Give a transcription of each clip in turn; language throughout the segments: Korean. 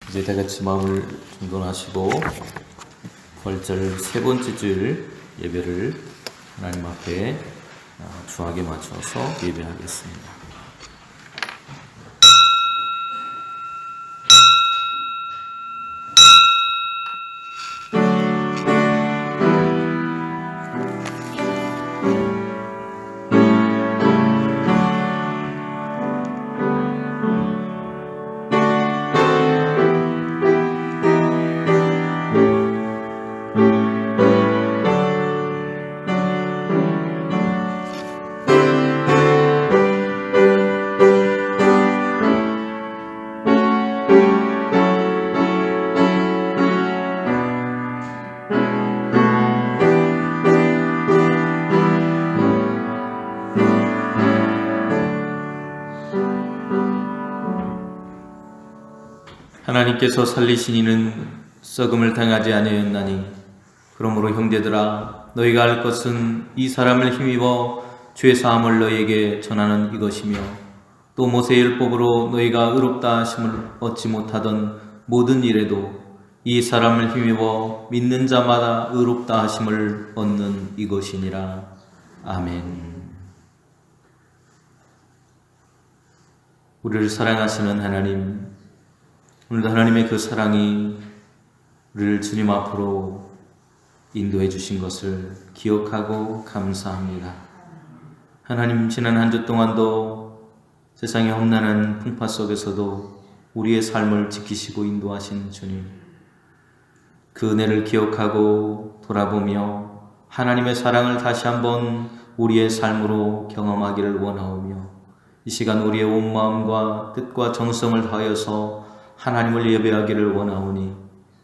이제 다 같이 마음을 정돈하시고 부활절 세 번째 주일 예배를 하나님 앞에 주하게 맞춰서 예배하겠습니다. 하나님께서 살리신 이는 썩음을 당하지 아니하였나니 그러므로 형제들아 너희가 알 것은 이 사람을 힘입어 죄 사함을 너희에게 전하는 이것이며 또 모세의 율법으로 너희가 의롭다 하심을 얻지 못하던 모든 일에도 이 사람을 힘입어 믿는 자마다 의롭다 하심을 얻는 이것이니라. 아멘. 우리를 사랑하시는 하나님, 오늘도 하나님의 그 사랑이 우리를 주님 앞으로 인도해 주신 것을 기억하고 감사합니다. 하나님, 지난 한 주 동안도 세상의 험난한 풍파 속에서도 우리의 삶을 지키시고 인도하신 주님, 그 은혜를 기억하고 돌아보며 하나님의 사랑을 다시 한번 우리의 삶으로 경험하기를 원하오며 이 시간 우리의 온 마음과 뜻과 정성을 다하여서 하나님을 예배하기를 원하오니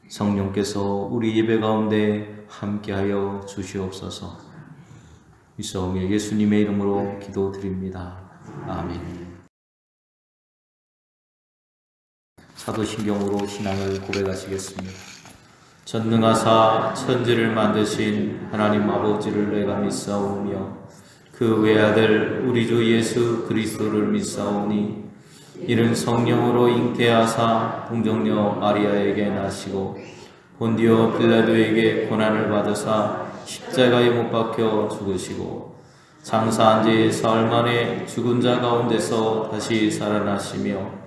성령께서 우리 예배 가운데 함께하여 주시옵소서. 이사오며 예수님의 이름으로 기도드립니다. 아멘. 사도신경으로 신앙을 고백하시겠습니다. 전능하사 천지를 만드신 하나님 아버지를 내가 믿사오며 그 외아들 우리 주 예수 그리스도를 믿사오니 이는 성령으로 잉태하사 동정녀 마리아에게 나시고 본디오 빌라도에게 고난을 받으사 십자가에 못 박혀 죽으시고 장사한 지 사흘 만에 죽은 자 가운데서 다시 살아나시며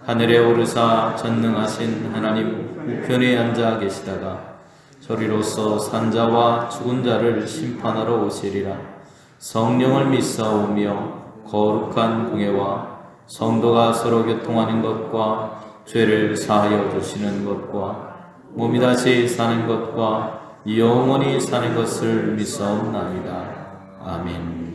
하늘에 오르사 전능하신 하나님 우편에 앉아 계시다가 저리로서 산자와 죽은 자를 심판하러 오시리라. 성령을 믿사오며 거룩한 공예와 성도가 서로 교통하는 것과 죄를 사하여 주시는 것과 몸이 다시 사는 것과 영원히 사는 것을 믿사옵나이다. 아멘.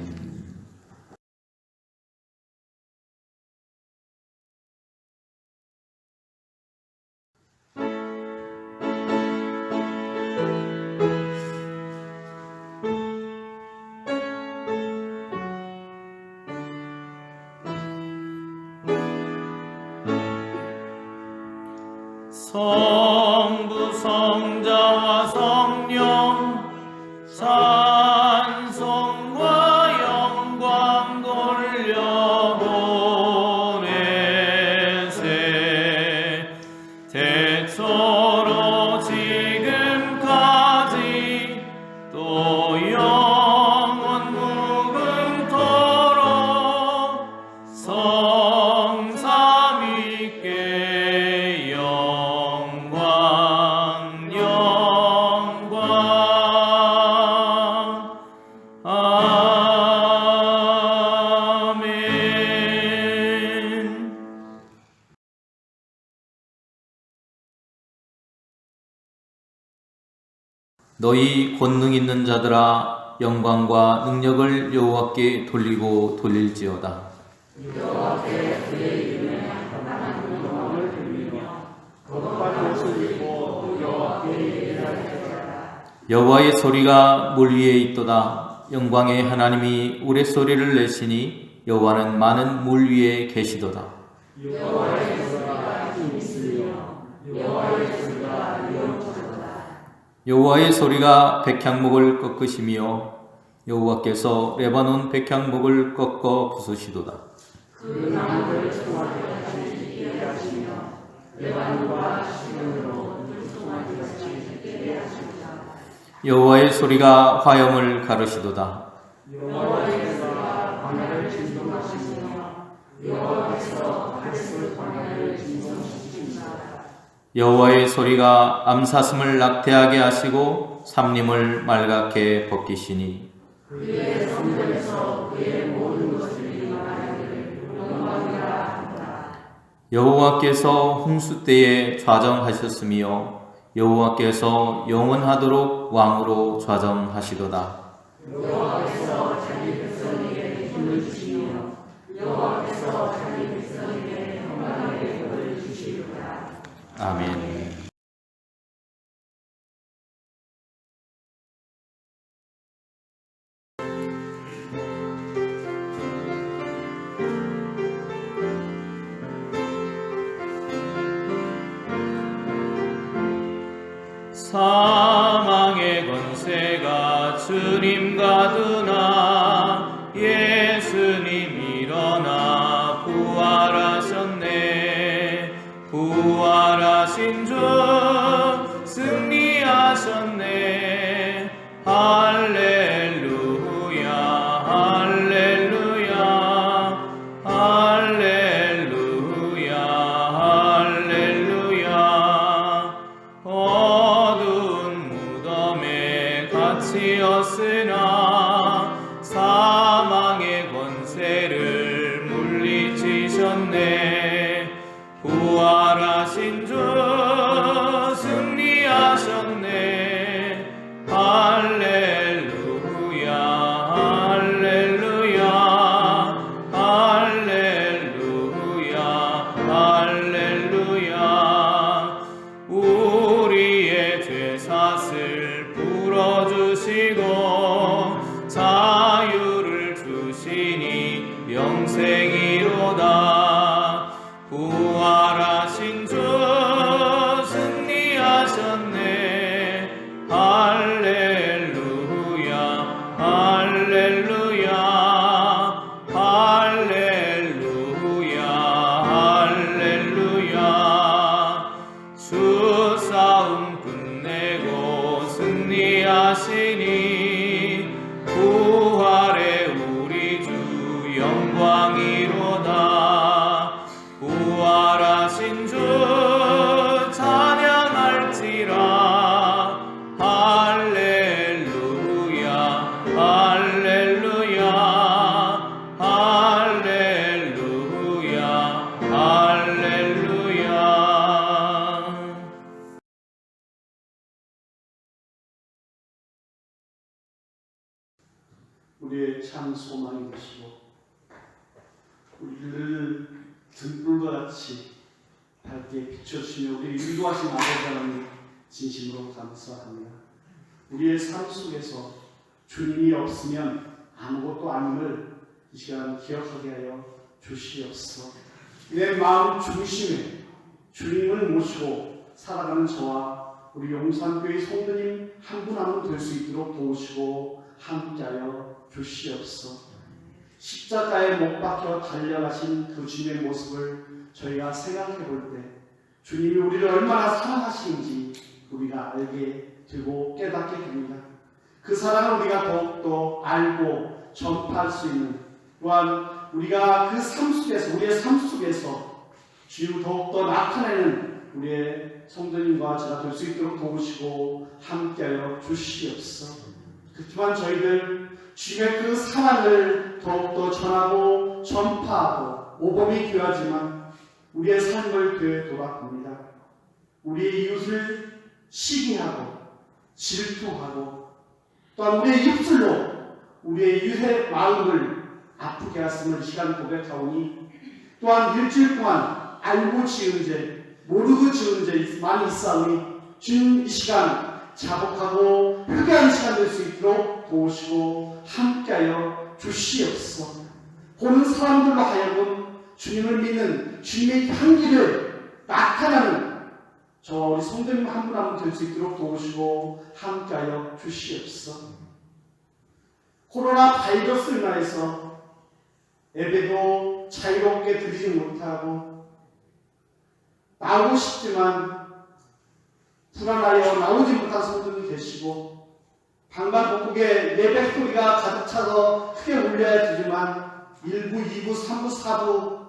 성부 성자와 성령 찬송과 영광 돌려보내세 대초로 지금까지 또 영원 무궁토록 성삼위께 너희 권능 있는 자들아 영광과 능력을 여호와께 돌리고 돌릴지어다. 여호와께 그의 이름에 합당한 영광을 돌리며 거룩한 옷을 입고 여호와께 예배할지어다. 여호와의 소리가 물 위에 있도다. 영광의 하나님이 우레소리를 내시니 여호와는 많은 물 위에 계시도다. 여호와의 소리가 힘 있으며 여호와의 소리가 영원하도다. 여호와의 소리가 백향목을 꺾으시며 여호와께서 레바논 백향목을 꺾어 부수시도다. 그 나무를 청하게 하시며 예반과 시련으로 불통하기 같이 깨게 하소서. 여호와의 소리가 화염을 가르시도다. 여호와께서 광야를 진동하시며 여호와께서 가데스 광야를 진동시키시다. 여호와의 소리가 암사슴을 낙태하게 하시고 삼림을 말갛게 벗기시니 그의 성전에서 그의 모든 것들이 말하기를 영광이라 한다. 여호와께서 홍수 때에 좌정하셨으며 여호와께서 영원하도록 왕으로 좌정하시도다. 여호와께서 자기 백성에게 힘을 주시며 여호와께서 자기 백성에게 평강의 복을 주시리라. 아멘. 사망의 권세가 주님 가두나 예수님 일어나 부활하셨네. 부활하신 주 승리하셨네. 할렐루야 할렐루야 할렐루야 할렐루야. 어두운 무덤에 갇히었으나 사망의 권세를 물리치셨네. 부활하신 주 승리하셨네. 할렐루야 할렐루야 할렐루야 할렐루야. 우리의 죄사슬 풀어주시고 자유를 주시니 영생이로다. 부활하신 주 승리하셨네. 할렐루야 할렐루야 할렐루야 할렐루야. 주 싸움 끝내고 승리하시니 부활의 우리 주 영광이로다. 부활하신 주 찬양할지라. 할렐루야 할렐루야 할렐루야 할렐루야. 우리의 참 소망이 되시고 우리를 등불과 같이 밝게 비춰주시며 우리를 인도하신 아버지 하나님 진심으로 감사합니다. 우리의 삶 속에서 주님이 없으면 아무것도 아님을 이 시간 기억하게 하여 주시옵소서. 내 마음 중심에 주님을 모시고 살아가는 저와 우리 용산교회 성도님 한 분 한 분 될 수 있도록 도우시고 함께하여 주시옵소서. 십자가에 못 박혀 달려가신 그 주님의 모습을 저희가 생각해 볼 때 주님이 우리를 얼마나 사랑하시는지 우리가 알게 되고 깨닫게 됩니다. 그 사랑을 우리가 더욱더 알고 전파할 수 있는, 또한 우리가 그 삶 속에서 우리의 삶 속에서 주님을 더욱더 나타내는 우리의 성도님과 제가 될 수 있도록 도우시고 함께하여 주시옵소서. 그렇지만 저희들 주님의 그 사랑을 더욱더 전하고 전파하고 모범이 귀하지만 우리의 삶을 되돌아봅니다. 우리의 이웃을 시기하고 질투하고 또한 우리의 입술로 우리의 이웃의 마음을 아프게 하심을 이 시간 고백하오니, 또한 일주일 동안 알고 지은 죄 모르고 지은 죄 많이 있사오니 주님 이 시간 자복하고 회개하는 시간 될 수 있도록 도우시고 함께하여 주시옵소서. 보는 사람들로 하여금 주님을 믿는 주님의 향기를 나타나는 저 우리 성도님 한 분 한 분 될 수 있도록 도우시고 함께하여 주시옵소서. 코로나 바이러스로 인하여서 예배도 자유롭게 드리지 못하고 나오고 싶지만 불안하여 나오지 못한 성도들이 계시고 방방곡곡에 예배 소리가 가득 차서 크게 울려야 되지만 1부, 2부, 3부, 4부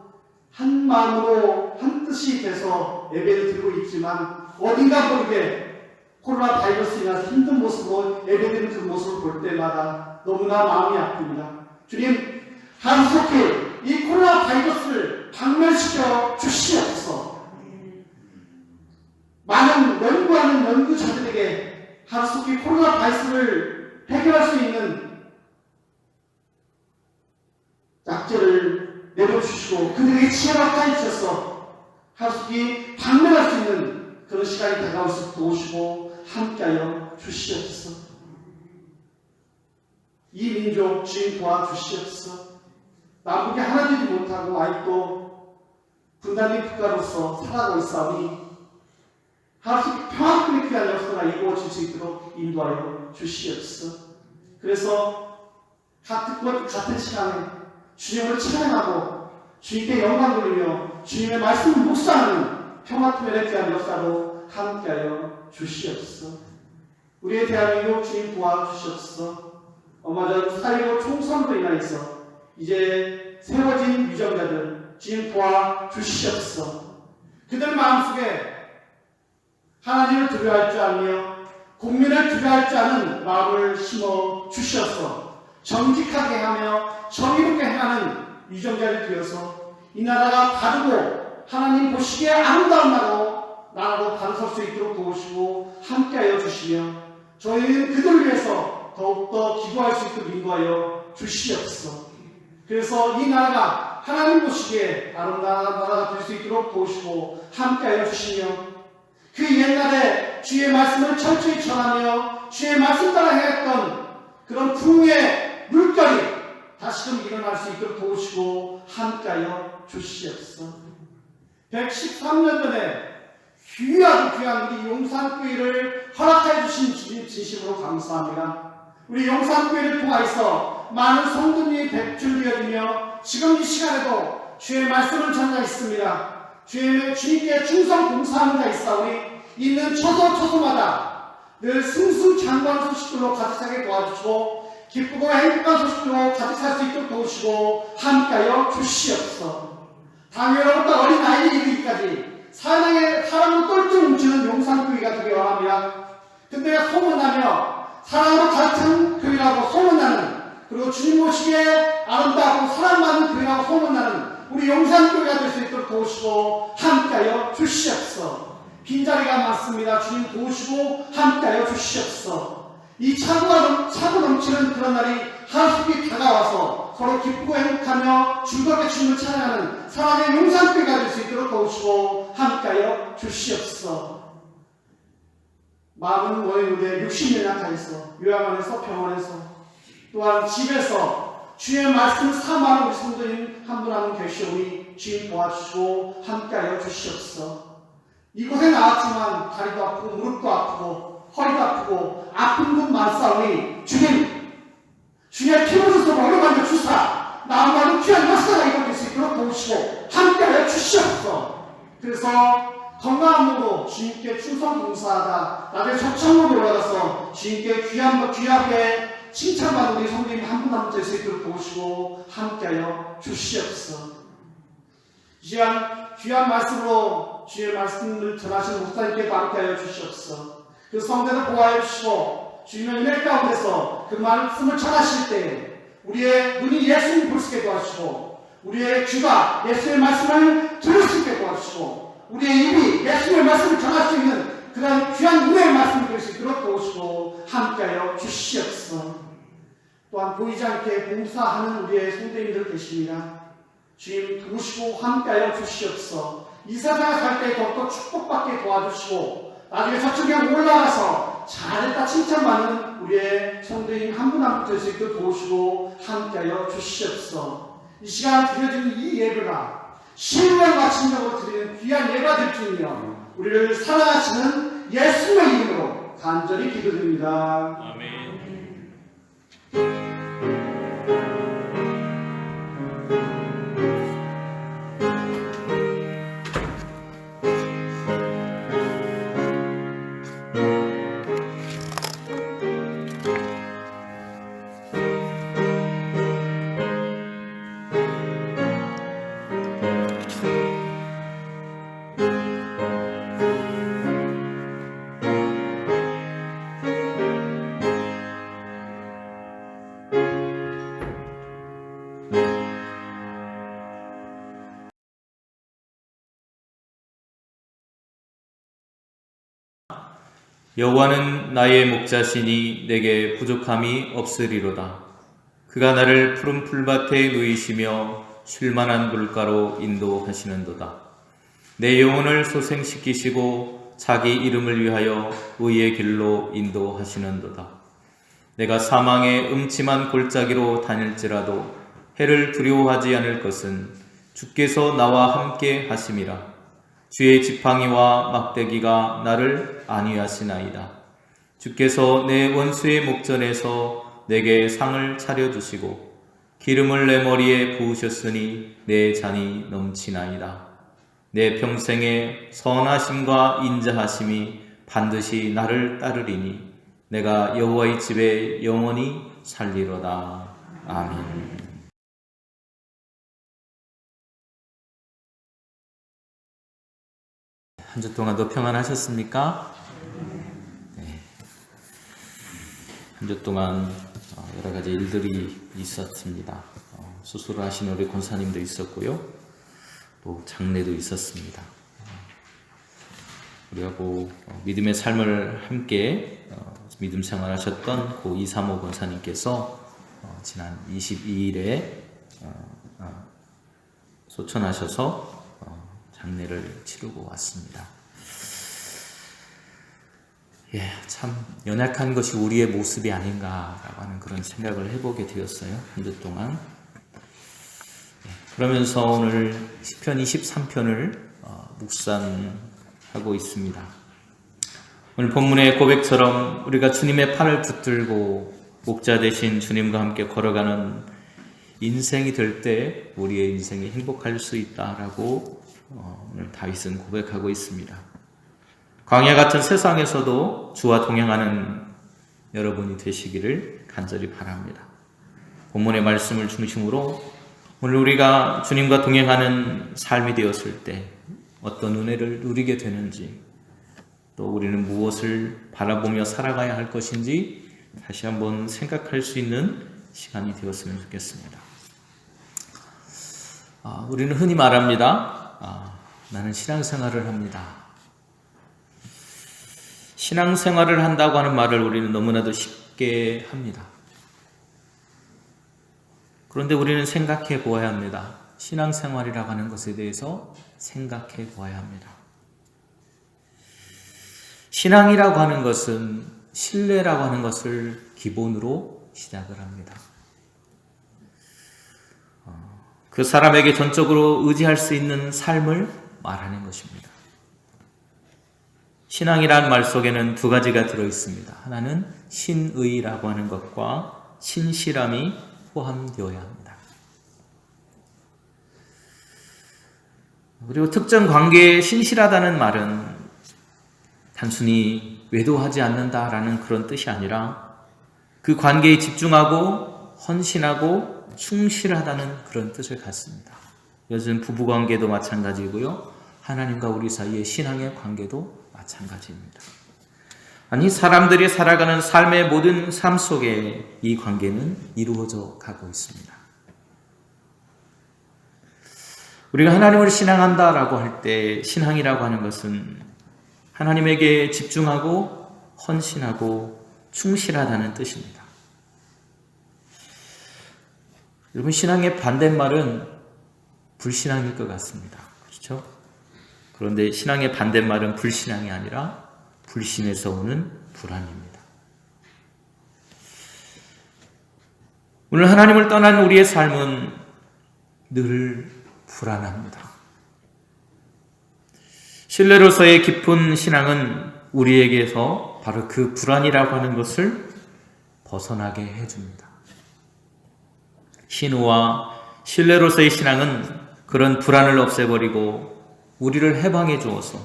한 마음으로 한 뜻이 돼서 예배를 드리고 있지만 어딘가 모르게 코로나 바이러스로 인해서 힘든 모습으로 예배드리는 그 모습을 볼 때마다 너무나 마음이 아픕니다. 주님, 하루속히 이 코로나 바이러스를 박멸시켜 주시옵소서. 많은 연구하는 연구자들에게 하루속히 코로나 바이러스를 해결할 수 있는 약제를 내려주시고 그들에게 지혜가 가해주셔서 하루속히 박멸할 수 있는 그런 시간이 다가올 수 있도록 도우시고 함께하여 주시옵소서. 이 민족 주인 도와주시옵소서. 남북이 하나 되지 못하고 아직도 분단된 국가로서 살아가고 있사오니 하루씩 평화뿐이 귀한 역사가 이루어질 수 있도록 인도하여 주시옵소서. 그래서 같은 시간에 주님을 찬양하고 주님께 영광 돌리며 주님의 말씀을 묵상하는 평화투면에 대한 역사로 함께하여 주시옵소서. 우리의 대한민국 주님 도와주시옵소서. 얼마 전 4.15 총선으로 인하여서 이제 세워진 위정자들 주님 도와주시옵소서. 그들 마음속에 하나님을 두려워할 줄 알며 국민을 두려워할 줄 아는 마음을 심어 주셔서 정직하게 하며 정의롭게 행하는 위정자를 되어서 이 나라가 바르고 하나님 보시기에 아름다운 나라로 바로 설 수 있도록 도우시고 함께하여 주시며 저희는 그들을 위해서 더욱더 기도할 수 있도록 인도하여 주시옵소서. 그래서 이 나라가 하나님 보시기에 아름다운 나라가 될 수 있도록 도우시고 함께하여 주시며 그 옛날에 주의 말씀을 철저히 전하며 주의 말씀 따라 행했던 그런 부흥의 물결이 다시금 일어날 수 있도록 도우시고 함께하여 주시옵소서. 113년 전에 귀하고 귀한 우리 용산교회를 허락해 주신 주님 진심으로 감사합니다. 우리 용산교회를 통하여서 많은 성도님이 배출되어지며 지금 이 시간에도 주의 말씀을 전하고 있습니다. 주님께 충성 봉사하는 자 있사오니 있는 처소마다 늘 승승장구한 소식들로 가득 차게 도와주시고 기쁘고 행복한 소식들로 가득 찰 수 있도록 도우시고 함께하여 주시옵소서. 당연로부터 어린 아이에 이르기까지 사랑으로 똘똘 뭉치는 용산교회가 되기 원합니다. 근데 소문나며 사랑으로 가득한 교회라고 소문나는 그리고 주님 보시기에 아름다고 사랑받는 교회라고 소문나는 우리 용산교회가 될 수 있도록 도우시고 함께하여 주시옵소서. 빈자리가 많습니다. 주님 도우시고 함께하여 주시옵소서. 이 차고 넘치는 그런 날이 하루속히 다가와서 서로 기쁘고 행복하며 즐겁게 주님을 찬양하는 사랑의 용산교회가 될 수 있도록 도우시고 함께하여 주시옵소서. 마음은 모였는데 60년 약하여서 요양 안에서 병원에서 또한 집에서 주의 말씀을 사모하는 우리 성도님 한 분 한 분 계시오니 주님 도와주시고 함께하여 주시옵소서. 이곳에 나왔지만 다리도 아프고 무릎도 아프고 허리도 아프고 아픈 분 많사오니 주님의 피부로서 어려만져 주사 나무만은 귀한 역사가 이루어질 수 있도록 도우시고 함께하여 주시옵소서. 그래서 건강한 몸으로 주님께 충성 봉사하다 나중에 적창으로 올라가서 주님께 귀하게 칭찬받는 우리 성도님 한 분 한 분 될 수 있도록 도우시고 함께하여 주시옵소서. 이 시간 귀한 말씀으로 주의 말씀을 전하시는 목사님께도 함께하여 주시옵소서. 그 성대를 보호하여 주시고 주님의 은혜 가운데서 그 말씀을 전하실 때 우리의 눈이 예수님 볼 수 있게 도와주시고 우리의 귀가 예수의 말씀을 들을 수 있게 도와주시고 우리의 입이 예수의 말씀을 전할 수 있는 그런 귀한 은혜의 말씀을 들을 수 있도록 도우시고 함께하여 주시옵소서. 또한 보이지 않게 봉사하는 우리의 성도님들 계십니다. 주님 도우시고 함께하여 주시옵소서. 이 세상에 살 때 더욱더 축복받게 도와주시고 나중에 저쪽에 올라가서 잘했다 칭찬받는 우리의 성도님 한 분 한 분 될 수 있도록 도우시고 함께하여 주시옵소서. 이 시간 드려지는 이 예배가 신령과 진정으로 드리는 귀한 예배가 될 줄이며 우리를 사랑하시는 예수의 이름으로 간절히 기도드립니다. 아멘. 여호와는 나의 목자시니 내게 부족함이 없으리로다. 그가 나를 푸른 풀밭에 누이시며 쉴만한 물가로 인도하시는도다. 내 영혼을 소생시키시고 자기 이름을 위하여 의의 길로 인도하시는도다. 내가 사망의 음침한 골짜기로 다닐지라도 해를 두려워하지 않을 것은 주께서 나와 함께 하심이라. 주의 지팡이와 막대기가 나를 안위하시나이다. 주께서 내 원수의 목전에서 내게 상을 차려주시고 기름을 내 머리에 부으셨으니 내 잔이 넘치나이다. 내 평생에 선하심과 인자하심이 반드시 나를 따르리니 내가 여호와의 집에 영원히 살리로다. 아멘. 한 주 동안도 평안하셨습니까? 네. 한 주 동안 여러 가지 일들이 있었습니다. 수술을 하신 우리 권사님도 있었고요. 또 장례도 있었습니다. 우리하고 믿음의 삶을 함께 믿음 생활하셨던 고 이삼호 권사님께서 지난 22일에 소천하셔서 장례를 치르고 왔습니다. 참 연약한 것이 우리의 모습이 아닌가라고 하는 그런 생각을 해보게 되었어요. 한 주 동안. 그러면서 오늘 시편 23편을 묵상하고 있습니다. 오늘 본문의 고백처럼 우리가 주님의 팔을 붙들고 목자 되신 주님과 함께 걸어가는 인생이 될 때 우리의 인생이 행복할 수 있다라고 오늘 다윗은 고백하고 있습니다. 광야 같은 세상에서도 주와 동행하는 여러분이 되시기를 간절히 바랍니다. 본문의 말씀을 중심으로 오늘 우리가 주님과 동행하는 삶이 되었을 때 어떤 은혜를 누리게 되는지, 또 우리는 무엇을 바라보며 살아가야 할 것인지 다시 한번 생각할 수 있는 시간이 되었으면 좋겠습니다. 우리는 흔히 말합니다. 나는 신앙생활을 합니다. 신앙생활을 한다고 하는 말을 우리는 너무나도 쉽게 합니다. 그런데 우리는 생각해 보아야 합니다. 신앙생활이라고 하는 것에 대해서 생각해 보아야 합니다. 신앙이라고 하는 것은 신뢰라고 하는 것을 기본으로 시작을 합니다. 그 사람에게 전적으로 의지할 수 있는 삶을 말하는 것입니다. 신앙이란 말 속에는 두 가지가 들어있습니다. 하나는 신의라고 하는 것과 신실함이 포함되어야 합니다. 그리고 특정 관계에 신실하다는 말은 단순히 외도하지 않는다라는 그런 뜻이 아니라 그 관계에 집중하고 헌신하고 충실하다는 그런 뜻을 갖습니다. 요즘 부부관계도 마찬가지고요. 하나님과 우리 사이의 신앙의 관계도 마찬가지입니다. 아니, 사람들이 살아가는 삶의 모든 삶 속에 이 관계는 이루어져 가고 있습니다. 우리가 하나님을 신앙한다라고 할 때 신앙이라고 하는 것은 하나님에게 집중하고 헌신하고 충실하다는 뜻입니다. 여러분, 신앙의 반대말은 불신앙일 것 같습니다. 그렇죠? 그런데 신앙의 반대말은 불신앙이 아니라 불신에서 오는 불안입니다. 오늘 하나님을 떠난 우리의 삶은 늘 불안합니다. 신뢰로서의 깊은 신앙은 우리에게서 바로 그 불안이라고 하는 것을 벗어나게 해줍니다. 신우와 신뢰로서의 신앙은 그런 불안을 없애버리고 우리를 해방해 주어서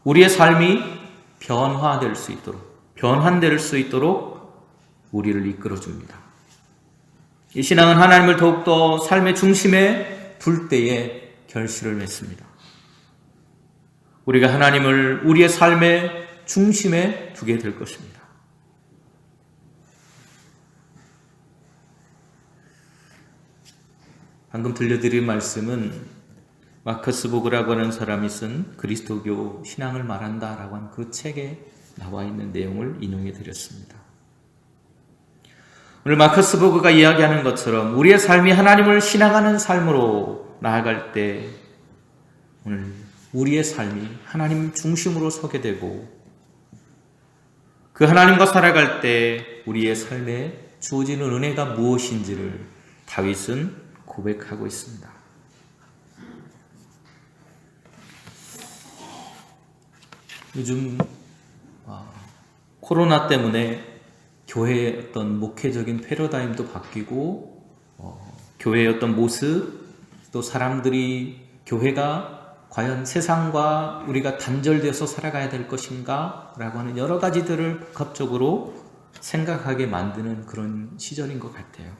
우리의 삶이 변화될 수 있도록, 변환될 수 있도록 우리를 이끌어 줍니다. 이 신앙은 하나님을 더욱더 삶의 중심에 둘 때에 결실을 맺습니다. 우리가 하나님을 우리의 삶의 중심에 두게 될 것입니다. 방금 들려드린 말씀은 마커스 보그라고 하는 사람이 쓴 그리스도교 신앙을 말한다라고 하는 그 책의 나와 있는 내용을 인용해 드렸습니다. 오늘 마커스버그가 이야기하는 것처럼 우리의 삶이 하나님을 신앙하는 삶으로 나아갈 때 오늘 우리의 삶이 하나님 중심으로 서게 되고 그 하나님과 살아갈 때 우리의 삶에 주어지는 은혜가 무엇인지를 다윗은 고백하고 있습니다. 요즘 코로나 때문에 교회의 어떤 목회적인 패러다임도 바뀌고 교회의 어떤 모습 또 사람들이 교회가 과연 세상과 우리가 단절되어서 살아가야 될 것인가 라고 하는 여러 가지들을 복합적으로 생각하게 만드는 그런 시절인 것 같아요.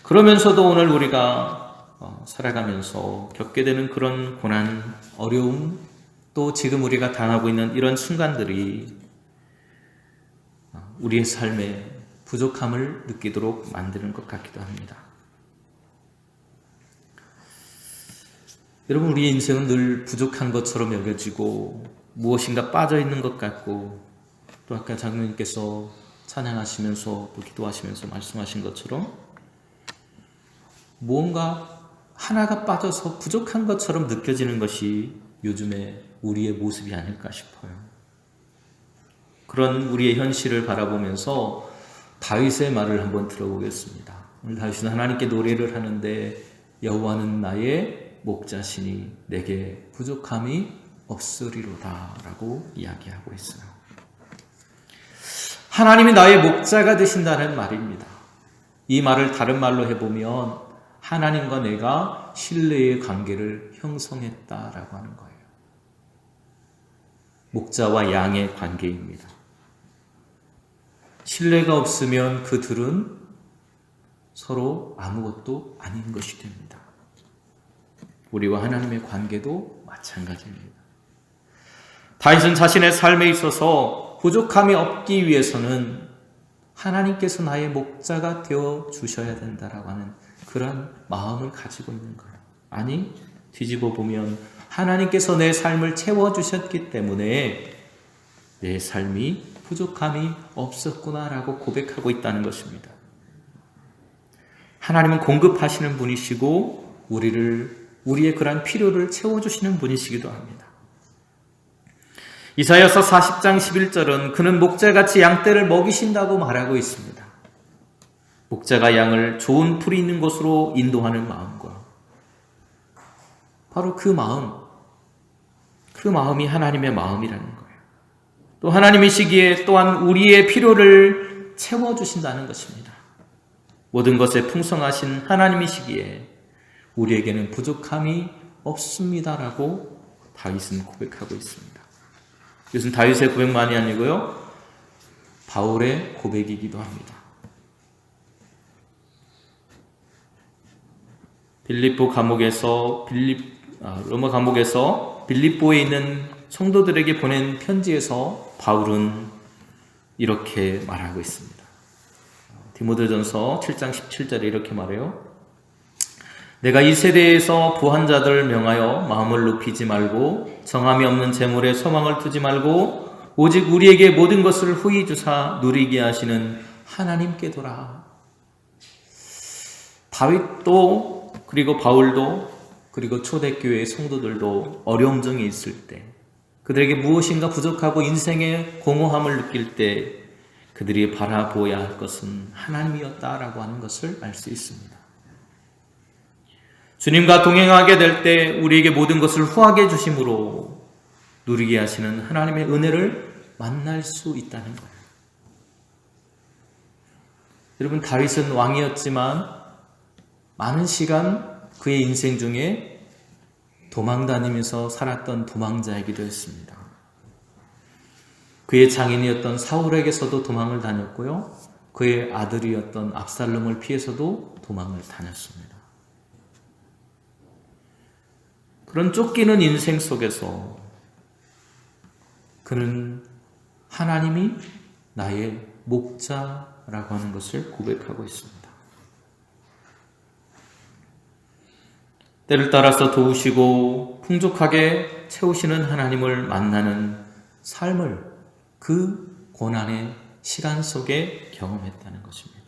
그러면서도 오늘 우리가 살아가면서 겪게 되는 그런 고난, 어려움 또 지금 우리가 당하고 있는 이런 순간들이 우리의 삶에 부족함을 느끼도록 만드는 것 같기도 합니다. 여러분, 우리의 인생은 늘 부족한 것처럼 여겨지고 무엇인가 빠져 있는 것 같고 또 아까 장로님께서 찬양하시면서 또 기도하시면서 말씀하신 것처럼 무언가 하나가 빠져서 부족한 것처럼 느껴지는 것이 요즘의 우리의 모습이 아닐까 싶어요. 그런 우리의 현실을 바라보면서 다윗의 말을 한번 들어보겠습니다. 오늘 다윗은 하나님께 노래를 하는데 여호와는 나의 목자시니 내게 부족함이 없으리로다 라고 이야기하고 있어요. 하나님이 나의 목자가 되신다는 말입니다. 이 말을 다른 말로 해보면 하나님과 내가 신뢰의 관계를 형성했다라고 하는 거예요. 목자와 양의 관계입니다. 신뢰가 없으면 그들은 서로 아무것도 아닌 것이 됩니다. 우리와 하나님의 관계도 마찬가지입니다. 다윗은 자신의 삶에 있어서 부족함이 없기 위해서는 하나님께서 나의 목자가 되어 주셔야 된다라고 하는 그런 마음을 가지고 있는 거예요. 아니, 뒤집어 보면 하나님께서 내 삶을 채워주셨기 때문에 내 삶이 부족함이 없었구나라고 고백하고 있다는 것입니다. 하나님은 공급하시는 분이시고 우리의 그러한 필요를 채워주시는 분이시기도 합니다. 이사야서 40장 11절은 그는 목자같이 양떼를 먹이신다고 말하고 있습니다. 목자가 양을 좋은 풀이 있는 곳으로 인도하는 마음과 바로 그 마음이 하나님의 마음이라는 거예요. 또 하나님이시기에 또한 우리의 필요를 채워주신다는 것입니다. 모든 것에 풍성하신 하나님이시기에 우리에게는 부족함이 없습니다라고 다윗은 고백하고 있습니다. 이것은 다윗의 고백만이 아니고요, 바울의 고백이기도 합니다. 로마 감옥에서 빌립보에 있는 성도들에게 보낸 편지에서 바울은 이렇게 말하고 있습니다. 디모데전서 7장 17절에 이렇게 말해요. 내가 이 세대에서 부한 자들을 명하여 마음을 높이지 말고 정함이 없는 재물에 소망을 두지 말고 오직 우리에게 모든 것을 후히 주사 누리게 하시는 하나님께도라. 다윗도 그리고 바울도 그리고 초대교회의 성도들도 어려움정에 있을 때 그들에게 무엇인가 부족하고 인생의 공허함을 느낄 때 그들이 바라보아야 할 것은 하나님이었다라고 하는 것을 알 수 있습니다. 주님과 동행하게 될 때 우리에게 모든 것을 후하게 주심으로 누리게 하시는 하나님의 은혜를 만날 수 있다는 거예요. 여러분, 다윗은 왕이었지만 많은 시간 그의 인생 중에 도망다니면서 살았던 도망자이기도 했습니다. 그의 장인이었던 사울에게서도 도망을 다녔고요, 그의 아들이었던 압살롬을 피해서도 도망을 다녔습니다. 그런 쫓기는 인생 속에서 그는 하나님이 나의 목자라고 하는 것을 고백하고 있습니다. 때를 따라서 도우시고 풍족하게 사람에 채우시는 하나님을 만나는 삶을 그 고난의 시간 속에 경험했다는 것입니다.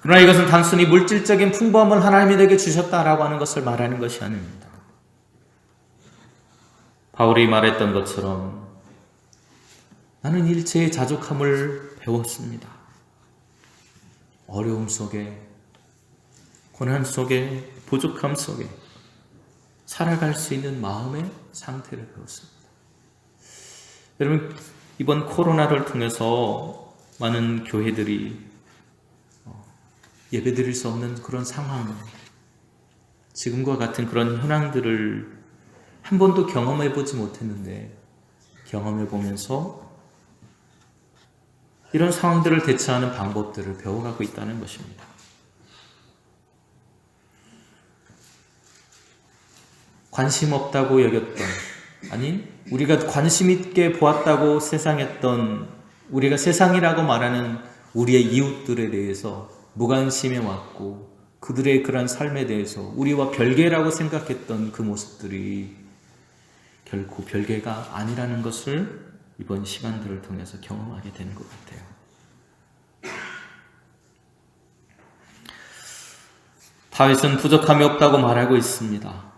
그러나 이것은 단순히 물질적인 풍부함을 하나님이 내게 주셨다라고 하는 것을 말하는 것이 아닙니다. 바울이 말했던 것처럼 나는 일체의 자족함을 배웠습니다. 어려움 속에, 고난 속에, 부족함 속에 살아갈 수 있는 마음의 상태를 배웠습니다. 여러분, 이번 코로나를 통해서 많은 교회들이 예배드릴 수 없는 그런 상황, 지금과 같은 그런 현황들을 한 번도 경험해 보지 못했는데 경험해 보면서 이런 상황들을 대처하는 방법들을 배워가고 있다는 것입니다. 관심 없다고 여겼던, 아니 우리가 관심 있게 보았다고 세상했던, 우리가 세상이라고 말하는 우리의 이웃들에 대해서 무관심해 왔고 그들의 그런 삶에 대해서 우리와 별개라고 생각했던 그 모습들이 결코 별개가 아니라는 것을 이번 시간들을 통해서 경험하게 되는 것 같아요. 다윗은 부족함이 없다고 말하고 있습니다.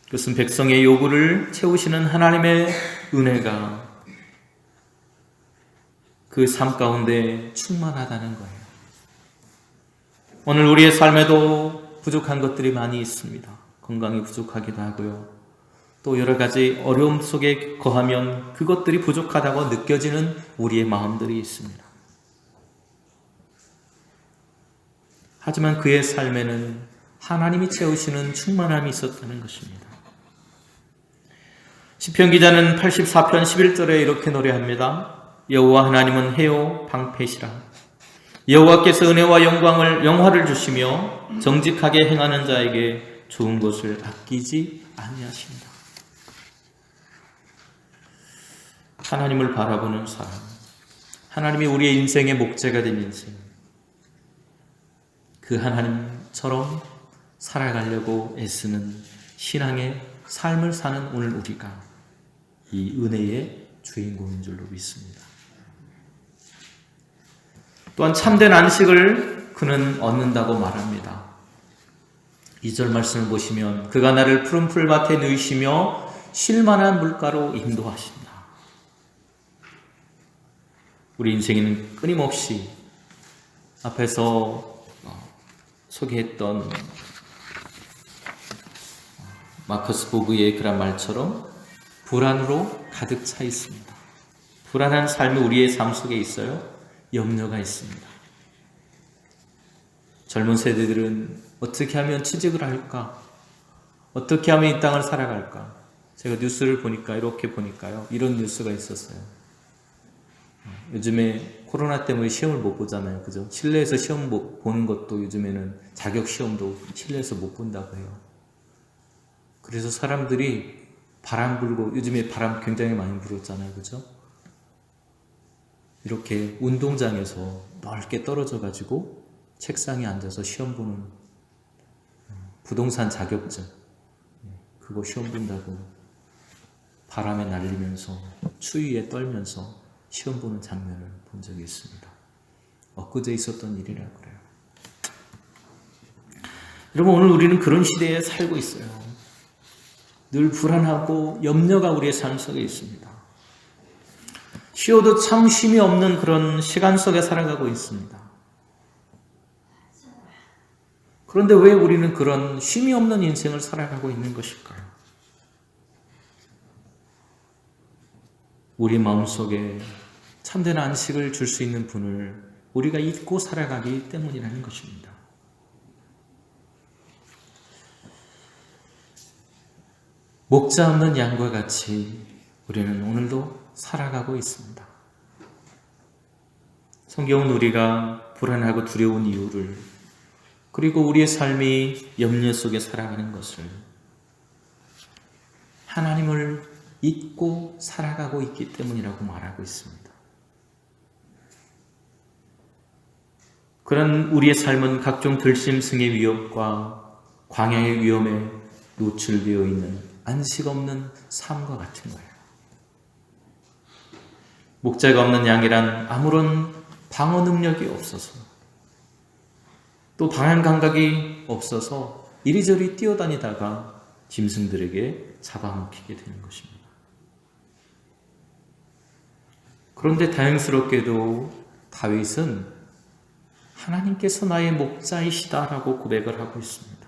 그것은 백성의 요구를 채우시는 하나님의 은혜가 그 삶 가운데 충만하다는 거예요. 오늘 우리의 삶에도 부족한 것들이 많이 있습니다. 건강이 부족하기도 하고요. 또 여러 가지 어려움 속에 거하면 그것들이 부족하다고 느껴지는 우리의 마음들이 있습니다. 하지만 그의 삶에는 하나님이 채우시는 충만함이 있었다는 것입니다. 시편 기자는 84편 11절에 이렇게 노래합니다. 여호와 하나님은 해요 방패시라. 여호와께서 은혜와 영화를 주시며 정직하게 행하는 자에게 좋은 것을 아끼지 아니하신다. 하나님을 바라보는 사람, 하나님이 우리의 인생의 목재가 된 인생, 그 하나님처럼 살아가려고 애쓰는 신앙의 삶을 사는 오늘 우리가 이 은혜의 주인공인 줄로 믿습니다. 또한 참된 안식을 그는 얻는다고 말합니다. 2절 말씀을 보시면 그가 나를 푸른 풀밭에 누이시며 쉴만한 물가로 인도하신다. 우리 인생에는 끊임없이 앞에서 소개했던 마커스 보그의 그런 말처럼 불안으로 가득 차 있습니다. 불안한 삶이 우리의 삶 속에 있어요. 염려가 있습니다. 젊은 세대들은 어떻게 하면 취직을 할까? 어떻게 하면 이 땅을 살아갈까? 제가 뉴스를 보니까 이렇게 보니까요. 이런 뉴스가 있었어요. 요즘에 코로나 때문에 시험을 못 보잖아요. 그죠? 실내에서 시험 보는 것도 요즘에는 자격 시험도 실내에서 못 본다고 해요. 그래서 사람들이 바람 불고, 요즘에 바람 굉장히 많이 불었잖아요. 그죠? 이렇게 운동장에서 넓게 떨어져 가지고 책상에 앉아서 시험 보는 부동산 자격증, 그거 시험 본다고 바람에 날리면서 추위에 떨면서 시험 보는 장면을 본 적이 있습니다. 엊그제 있었던 일이라 그래요. 여러분, 오늘 우리는 그런 시대에 살고 있어요. 늘 불안하고 염려가 우리의 삶 속에 있습니다. 쉬어도 참 쉼이 없는 그런 시간 속에 살아가고 있습니다. 그런데 왜 우리는 그런 쉼이 없는 인생을 살아가고 있는 것일까요? 우리 마음속에 참된 안식을 줄 수 있는 분을 우리가 잊고 살아가기 때문이라는 것입니다. 목자 없는 양과 같이 우리는 오늘도 살아가고 있습니다. 성경은 우리가 불안하고 두려운 이유를, 그리고 우리의 삶이 염려 속에 살아가는 것을 하나님을 잊고 살아가고 있기 때문이라고 말하고 있습니다. 그런 우리의 삶은 각종 들짐승의 위협과 광야의 위험에 노출되어 있는 안식 없는 삶과 같은 거예요. 목자가 없는 양이란 아무런 방어 능력이 없어서 또 방향 감각이 없어서 이리저리 뛰어다니다가 짐승들에게 잡아먹히게 되는 것입니다. 그런데 다행스럽게도 다윗은 하나님께서 나의 목자이시다라고 고백을 하고 있습니다.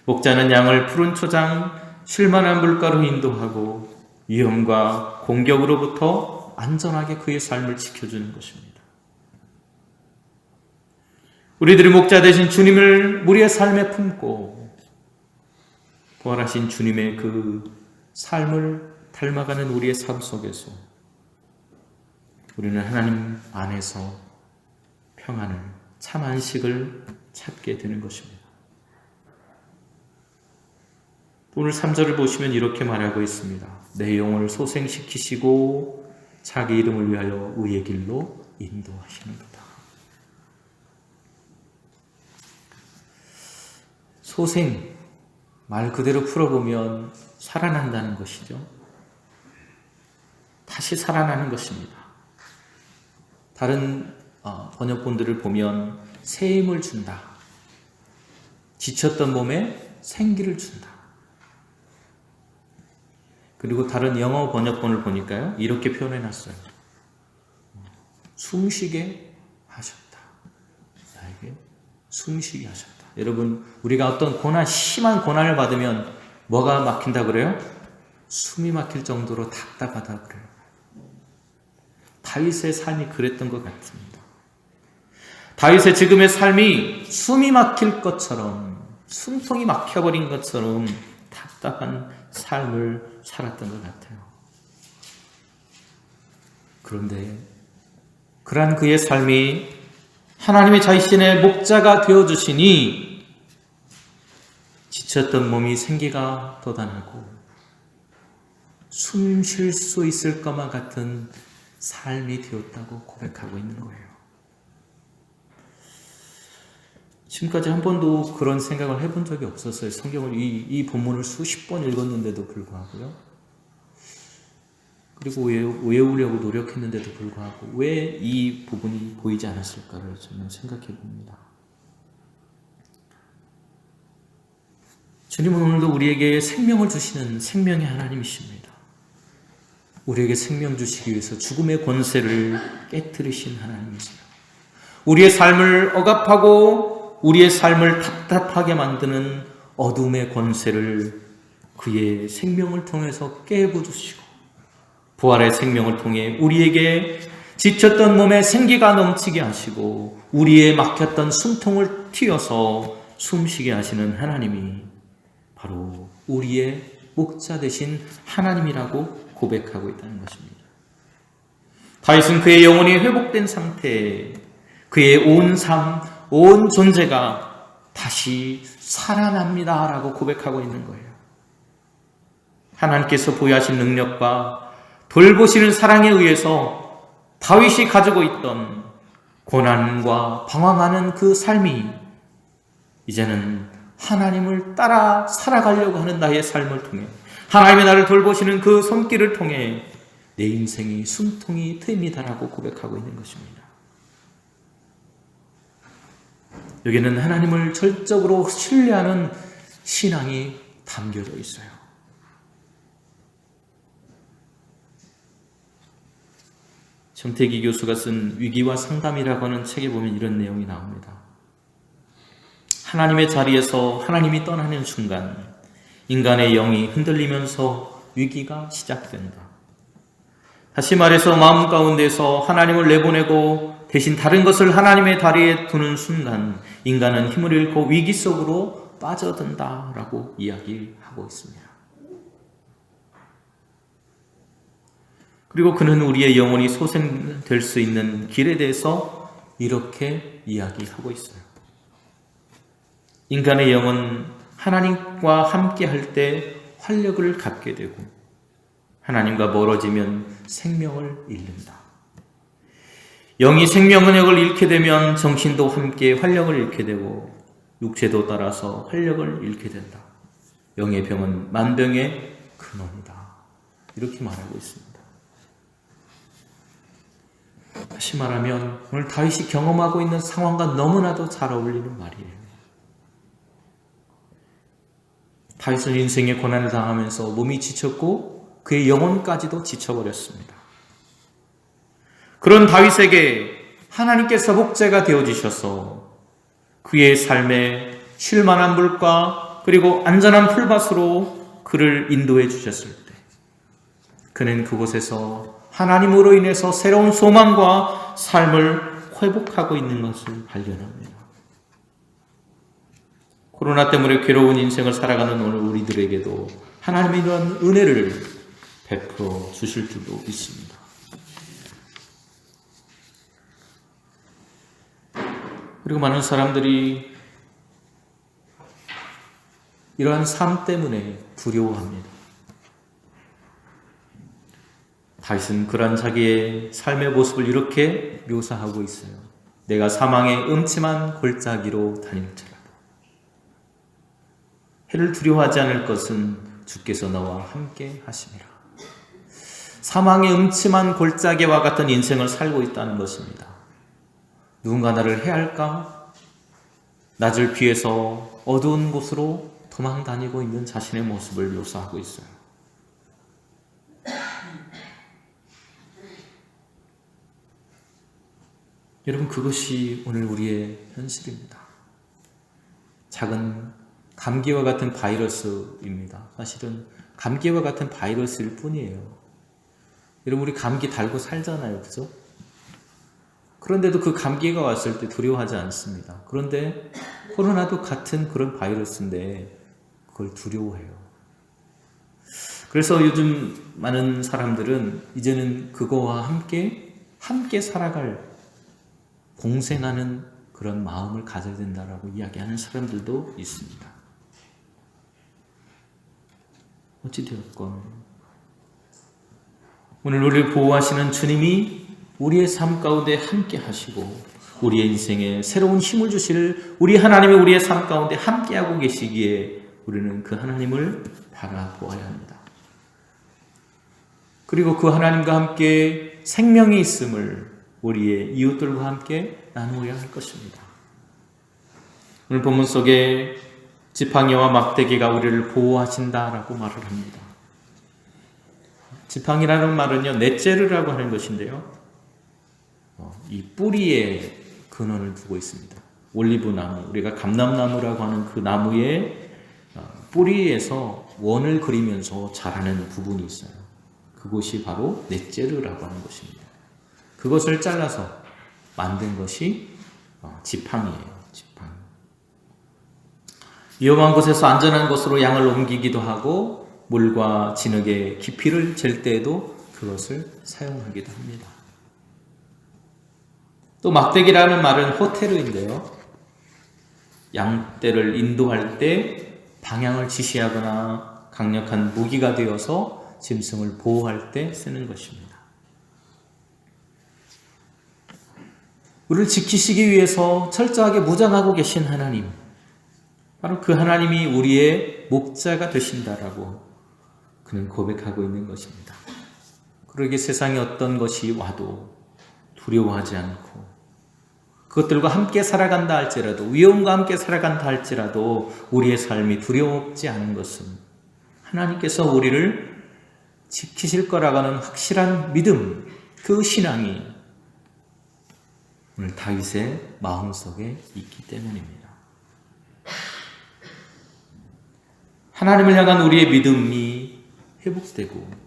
목자는 양을 푸른 초장, 쉴만한 물가로 인도하고 위험과 공격으로부터 안전하게 그의 삶을 지켜주는 것입니다. 우리들이 목자 되신 주님을 우리의 삶에 품고 부활하신 주님의 그 삶을 닮아가는 우리의 삶 속에서 우리는 하나님 안에서 평안을, 참 안식을 찾게 되는 것입니다. 오늘 3절을 보시면 이렇게 말하고 있습니다. 내 영혼을 소생시키시고 자기 이름을 위하여 의의 길로 인도하시는도다. 소생, 말 그대로 풀어보면 살아난다는 것이죠. 다시 살아나는 것입니다. 다른 번역본들을 보면 새 힘을 준다. 지쳤던 몸에 생기를 준다. 그리고 다른 영어 번역본을 보니까요, 이렇게 표현해놨어요. 숨쉬게 하셨다. 나에게 숨쉬게 하셨다. 여러분, 우리가 어떤 고난, 심한 고난을 받으면 뭐가 막힌다 그래요? 숨이 막힐 정도로 답답하다 그래요. 다윗의 삶이 그랬던 것 같습니다. 다윗의 지금의 삶이 숨이 막힐 것처럼, 숨통이 막혀버린 것처럼 답답한 삶을 살았던 것 같아요. 그런데 그러한 그의 삶이 하나님의 자신의 목자가 되어주시니 지쳤던 몸이 생기가 돋아나고 숨 쉴 수 있을 것만 같은 삶이 되었다고 고백하고 있는 거예요. 지금까지 한 번도 그런 생각을 해본 적이 없었어요. 성경을 이 본문을 수십 번 읽었는데도 불구하고요. 그리고 외우려고 노력했는데도 불구하고 왜 이 부분이 보이지 않았을까를 저는 생각해 봅니다. 주님은 오늘도 우리에게 생명을 주시는 생명의 하나님이십니다. 우리에게 생명 주시기 위해서 죽음의 권세를 깨뜨리신 하나님이세요. 우리의 삶을 억압하고 우리의 삶을 답답하게 만드는 어둠의 권세를 그의 생명을 통해서 깨부수시고 부활의 생명을 통해 우리에게 지쳤던 몸에 생기가 넘치게 하시고 우리의 막혔던 숨통을 틔어서 숨쉬게 하시는 하나님이 바로 우리의 목자 되신 하나님이라고 고백하고 있다는 것입니다. 다윗은 그의 영혼이 회복된 상태에 그의 온 삶, 온 존재가 다시 살아납니다 라고 고백하고 있는 거예요. 하나님께서 부여하신 능력과 돌보시는 사랑에 의해서 다윗이 가지고 있던 고난과 방황하는 그 삶이 이제는 하나님을 따라 살아가려고 하는 나의 삶을 통해 하나님의 나를 돌보시는 그 손길을 통해 내 인생이 숨통이 트입니다라고 고백하고 있는 것입니다. 여기는 하나님을 절적으로 신뢰하는 신앙이 담겨져 있어요. 정태기 교수가 쓴 위기와 상담이라고 하는 책에 보면 이런 내용이 나옵니다. 하나님의 자리에서 하나님이 떠나는 순간 인간의 영이 흔들리면서 위기가 시작된다. 다시 말해서 마음 가운데서 하나님을 내보내고 대신 다른 것을 하나님의 다리에 두는 순간 인간은 힘을 잃고 위기 속으로 빠져든다라고 이야기하고 있습니다. 그리고 그는 우리의 영혼이 소생될 수 있는 길에 대해서 이렇게 이야기하고 있어요. 인간의 영은 하나님과 함께 할 때 활력을 갖게 되고 하나님과 멀어지면 생명을 잃는다. 영이 생명력을 잃게 되면 정신도 함께 활력을 잃게 되고 육체도 따라서 활력을 잃게 된다. 영의 병은 만병의 근원이다. 이렇게 말하고 있습니다. 다시 말하면 오늘 다윗이 경험하고 있는 상황과 너무나도 잘 어울리는 말이에요. 다윗은 인생의 고난을 당하면서 몸이 지쳤고 그의 영혼까지도 지쳐버렸습니다. 그런 다윗에게 하나님께서 목자가 되어주셔서 그의 삶에 쉴만한 물가 그리고 안전한 풀밭으로 그를 인도해 주셨을 때 그는 그곳에서 하나님으로 인해서 새로운 소망과 삶을 회복하고 있는 것을 발견합니다. 코로나 때문에 괴로운 인생을 살아가는 오늘 우리들에게도 하나님의 이런 은혜를 베풀어 주실 줄도 믿습니다. 그리고 많은 사람들이 이러한 삶 때문에 두려워합니다. 다윗은 그러한 자기의 삶의 모습을 이렇게 묘사하고 있어요. 내가 사망의 음침한 골짜기로 다닐지라도 해를 두려워하지 않을 것은 주께서 나와 함께 하심이라. 사망의 음침한 골짜기와 같은 인생을 살고 있다는 것입니다. 누군가 나를 해할까? 낯을 피해서 어두운 곳으로 도망 다니고 있는 자신의 모습을 묘사하고 있어요. 여러분, 그것이 오늘 우리의 현실입니다. 작은 감기와 같은 바이러스입니다. 사실은 감기와 같은 바이러스일 뿐이에요. 여러분, 우리 감기 달고 살잖아요. 그죠? 그런데도 그 감기가 왔을 때 두려워하지 않습니다. 그런데 코로나도 같은 그런 바이러스인데 그걸 두려워해요. 그래서 요즘 많은 사람들은 이제는 그거와 함께 살아갈 공생하는 그런 마음을 가져야 된다라고 이야기하는 사람들도 있습니다. 어찌되었건 오늘 우리를 보호하시는 주님이 우리의 삶 가운데 함께 하시고 우리의 인생에 새로운 힘을 주실 우리 하나님이 우리의 삶 가운데 함께하고 계시기에 우리는 그 하나님을 바라보아야 합니다. 그리고 그 하나님과 함께 생명이 있음을 우리의 이웃들과 함께 나누어야 할 것입니다. 오늘 본문 속에 지팡이와 막대기가 우리를 보호하신다라고 말을 합니다. 지팡이라는 말은요, 넷제르라고 하는 것인데요. 이 뿌리에 근원을 두고 있습니다. 올리브나무, 우리가 감람나무라고 하는 그 나무의 뿌리에서 원을 그리면서 자라는 부분이 있어요. 그곳이 바로 넷제르라고 하는 것입니다. 그것을 잘라서 만든 것이 지팡이에요. 지팡이. 위험한 곳에서 안전한 곳으로 양을 옮기기도 하고 물과 진흙의 깊이를 잴 때에도 그것을 사용하기도 합니다. 또 막대기라는 말은 호테르인데요. 양떼를 인도할 때 방향을 지시하거나 강력한 무기가 되어서 짐승을 보호할 때 쓰는 것입니다. 우리를 지키시기 위해서 철저하게 무장하고 계신 하나님, 바로 그 하나님이 우리의 목자가 되신다라고 그는 고백하고 있는 것입니다. 그러기에 세상에 어떤 것이 와도 두려워하지 않고 그것들과 함께 살아간다 할지라도 위험과 함께 살아간다 할지라도 우리의 삶이 두렵지 않은 것은 하나님께서 우리를 지키실 거라고 하는 확실한 믿음, 그 신앙이 오늘 다윗의 마음속에 있기 때문입니다. 하나님을 향한 우리의 믿음이 회복되고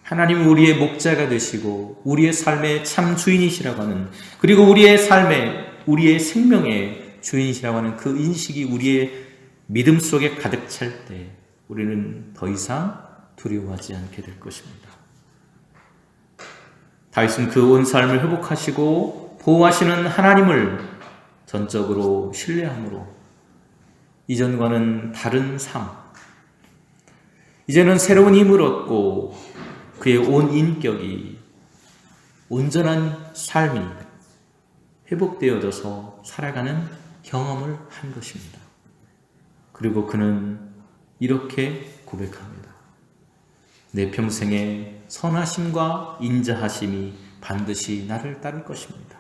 하나님은 우리의 목자가 되시고 우리의 삶의 참 주인이시라고 하는, 그리고 우리의 삶의, 우리의 생명의 주인이시라고 하는 그 인식이 우리의 믿음 속에 가득 찰 때 우리는 더 이상 두려워하지 않게 될 것입니다. 다윗은 그 온 삶을 회복하시고 보호하시는 하나님을 전적으로 신뢰함으로 이전과는 다른 삶, 이제는 새로운 힘을 얻고 그의 온 인격이 온전한 삶이 회복되어져서 살아가는 경험을 한 것입니다. 그리고 그는 이렇게 고백합니다. 내 평생에 선하심과 인자하심이 반드시 나를 따를 것입니다.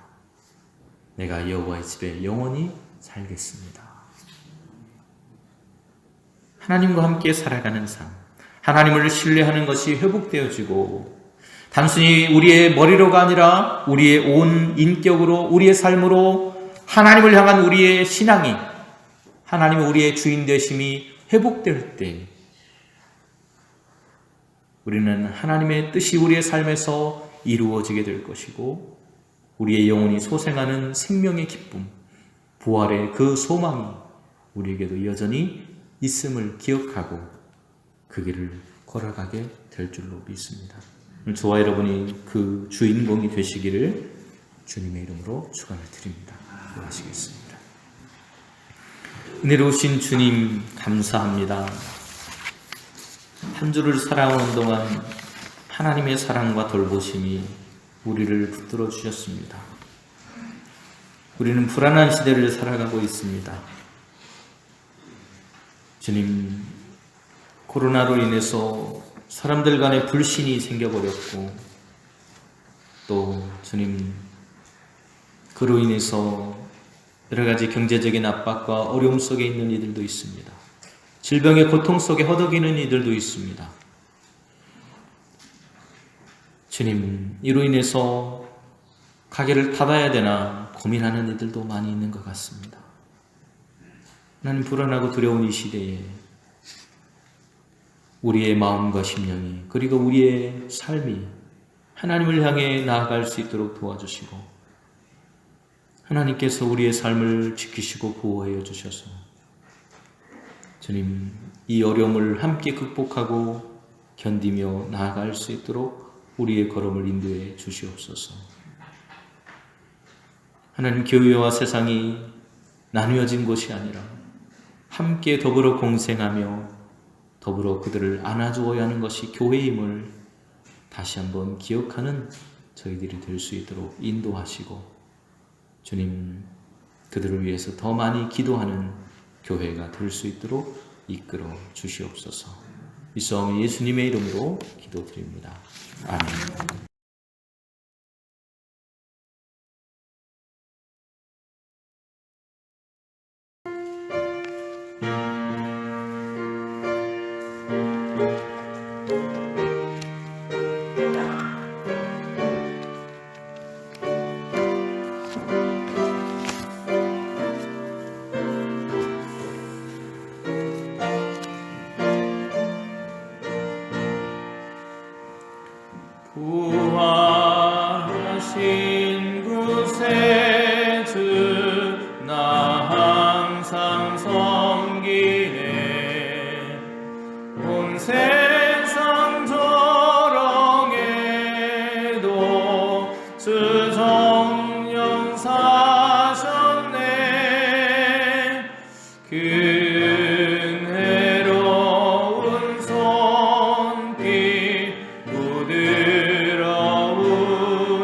내가 여호와의 집에 영원히 살겠습니다. 하나님과 함께 살아가는 삶, 하나님을 신뢰하는 것이 회복되어지고 단순히 우리의 머리로가 아니라 우리의 온 인격으로, 우리의 삶으로 하나님을 향한 우리의 신앙이, 하나님은 우리의 주인 되심이 회복될 때 우리는 하나님의 뜻이 우리의 삶에서 이루어지게 될 것이고 우리의 영혼이 소생하는 생명의 기쁨, 부활의 그 소망이 우리에게도 여전히 있음을 기억하고 그 길을 걸어가게 될 줄로 믿습니다. 저와 여러분이 그 주인공이 되시기를 주님의 이름으로 축원을 드립니다. 기도하시겠습니다. 은혜로우신 주님 감사합니다. 한 주를 살아오는 동안 하나님의 사랑과 돌보심이 우리를 붙들어 주셨습니다. 우리는 불안한 시대를 살아가고 있습니다. 주님, 코로나로 인해서 사람들 간에 불신이 생겨버렸고 또 주님, 그로 인해서 여러 가지 경제적인 압박과 어려움 속에 있는 이들도 있습니다. 질병의 고통 속에 허덕이는 이들도 있습니다. 주님, 이로 인해서 가게를 닫아야 되나 고민하는 이들도 많이 있는 것 같습니다. 하나님, 불안하고 두려운 이 시대에 우리의 마음과 심령이 그리고 우리의 삶이 하나님을 향해 나아갈 수 있도록 도와주시고 하나님께서 우리의 삶을 지키시고 보호해 주셔서 주님, 이 어려움을 함께 극복하고 견디며 나아갈 수 있도록 우리의 걸음을 인도해 주시옵소서. 하나님, 교회와 세상이 나뉘어진 곳이 아니라 함께 더불어 공생하며 더불어 그들을 안아주어야 하는 것이 교회임을 다시 한번 기억하는 저희들이 될 수 있도록 인도하시고 주님, 그들을 위해서 더 많이 기도하는 교회가 될 수 있도록 이끌어 주시옵소서. 이 싸움은 예수님의 이름으로 기도드립니다. 아멘. 부활하신 구세주 나 항상 섬기네. 온 세상 조롱에도 주 정령 사셨네. 그 은혜로운 손길 부드러운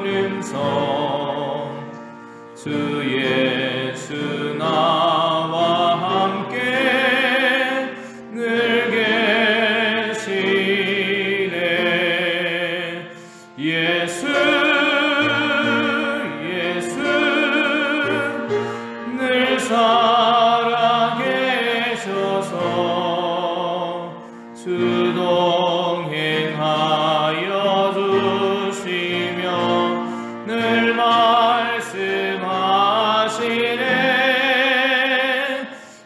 음성 주 예수 나와 함께 늘 계시네. 예수 늘 살아계셔서 주 동행하여 주시며 늘 말씀하시네.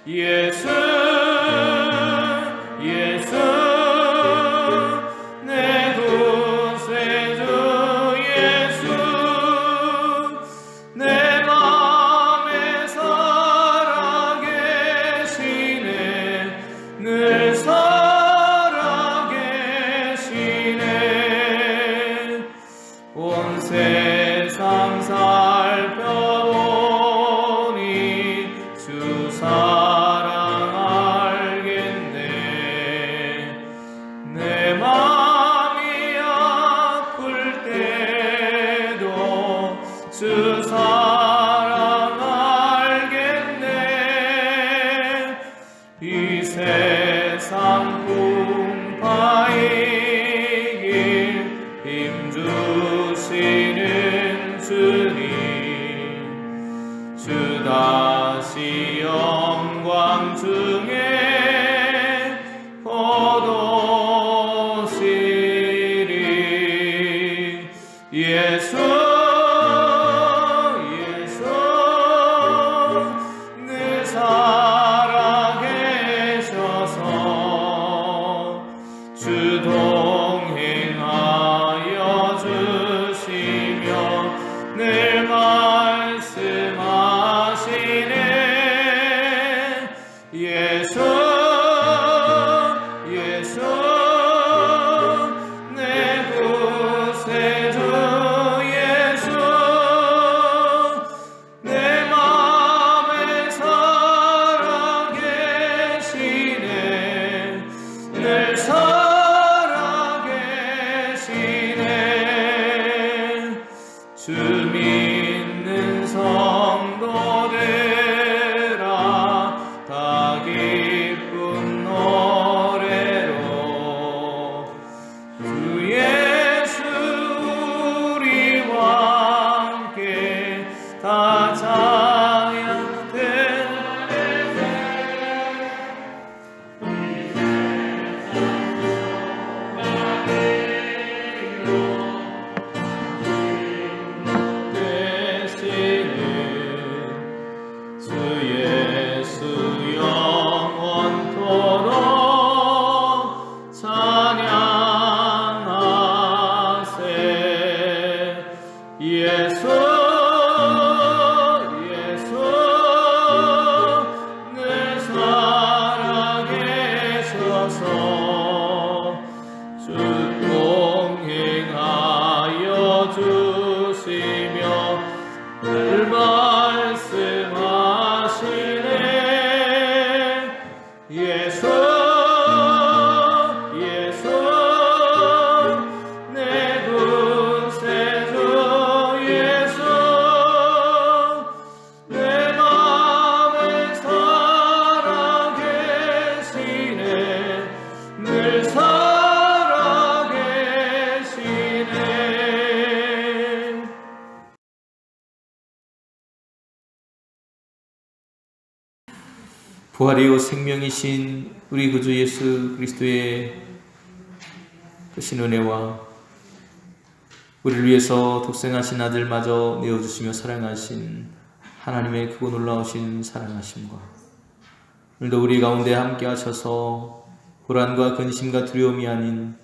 예수 내 구세주 예수 내 맘에 살아 영광 중에 거두시리. 예수 늘 살아계셔서 주 동행하여 주시며 늘 말씀하시네. 예수 내 구세주 예수 내 맘에 살아계시네. 늘 살아계시네. 주 믿는 성도들아 다 기쁜 노래로 주 예수 우리와 함께 다 찬양되. 주 예수 영원토록 찬양하세. 예수 늘 살아계셔서 주 동행하여 주시며 늘 말씀하시네. 예수 내 구세주 예수 내 맘에 살아계시네. 늘 살아계시네. 부활이요 생명이신 우리 구주 예수 그리스도의 크신 은혜와 우리를 위해서 독생하신 아들마저 내어주시며 사랑하신 하나님의 크고 놀라우신 사랑하심과 오늘도 우리 가운데 함께 하셔서 불안과 근심과 두려움이 아닌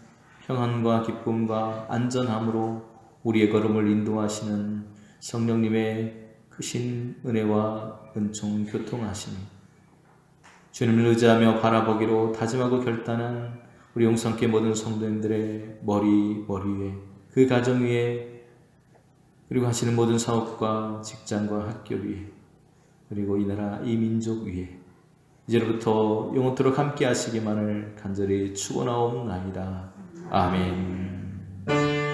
평안과 기쁨과 안전함으로 우리의 걸음을 인도하시는 성령님의 크신 은혜와 은총 교통하시니 주님을 의지하며 바라보기로 다짐하고 결단한 우리 용성교회 모든 성도님들의 머리 위에, 그 가정 위에, 그리고 하시는 모든 사업과 직장과 학교 위에, 그리고 이 나라 이 민족 위에 이제로부터 영원토록 함께 하시기만을 간절히 축원하옵나이다. 아멘.